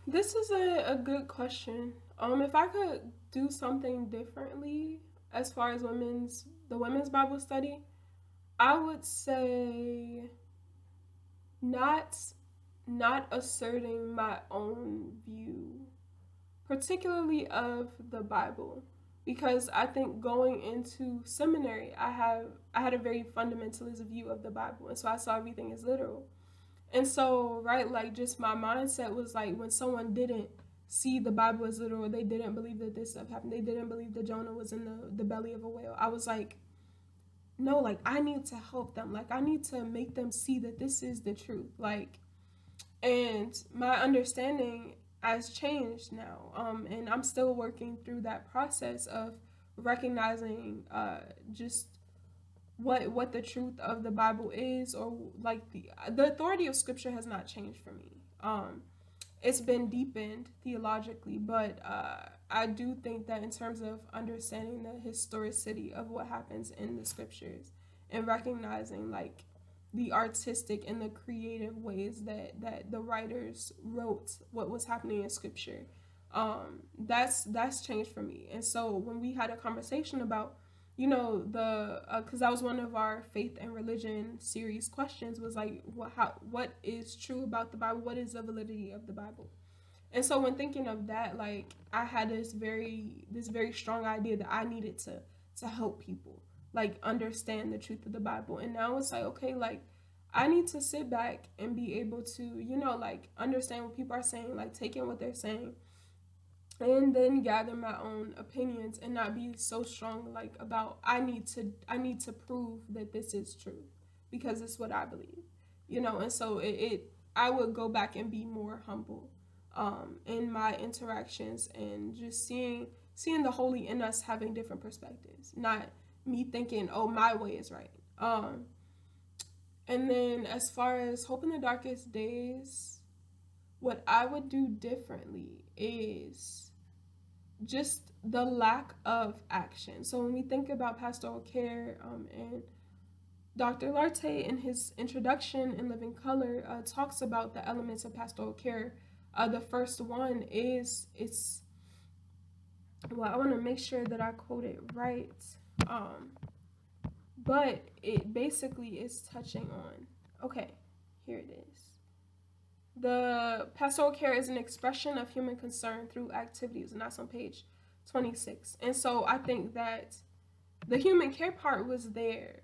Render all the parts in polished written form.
This is a good question. If I could do something differently as far as women's Bible study, I would say not not asserting my own view, particularly of the Bible, because I think going into seminary, I had a very fundamentalist view of the Bible, and so I saw everything as literal. And so, right, like just my mindset was like when someone didn't see the Bible as literal, they didn't believe that this stuff happened, they didn't believe that Jonah was in the belly of a whale. I was like, no, like I need to help them. Like I need to make them see that this is the truth. Like, and my understanding has changed now. And I'm still working through that process of recognizing just what the truth of the Bible is, or like the authority of Scripture has not changed for me. It's been deepened theologically, but I do think that in terms of understanding the historicity of what happens in the Scriptures and recognizing like the artistic and the creative ways that the writers wrote what was happening in Scripture, that's changed for me. And so when we had a conversation about the because that was one of our faith and religion series questions, was like what is true about the Bible, what is the validity of the Bible. And so when thinking of that, like I had this very strong idea that I needed to help people like understand the truth of the Bible. And now it's like, okay, like I need to sit back and be able to like understand what people are saying, like take in what they're saying, and then gather my own opinions and not be so strong like about I need to prove that this is true because it's what I believe. And so it I would go back and be more humble in my interactions, and just seeing the holy in us having different perspectives, not me thinking, oh, my way is right. And then as far as Hope in the Darkest Days, what I would do differently is just the lack of action. So when we think about pastoral care, and Dr. Larte in his introduction in Living Color talks about the elements of pastoral care. The first one is it's well, I want to make sure that I quote it right, um, but it basically is touching on. Okay, here it is. The pastoral care is an expression of human concern through activities, and that's on page 26. And so I think that the human care part was there.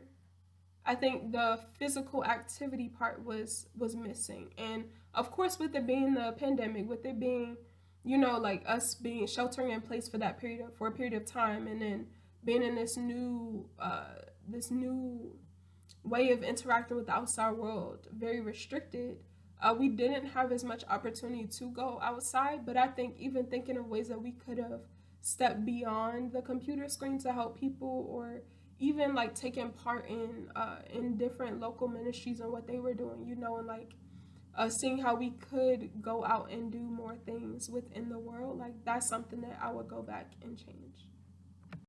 I think the physical activity part was missing. And of course, with it being the pandemic, with it being, like us being sheltering in place for a period of time, and then being in this new way of interacting with the outside world, very restricted. We didn't have as much opportunity to go outside, but I think even thinking of ways that we could have stepped beyond the computer screen to help people, or even like taking part in different local ministries and what they were doing, and like seeing how we could go out and do more things within the world, like that's something that I would go back and change.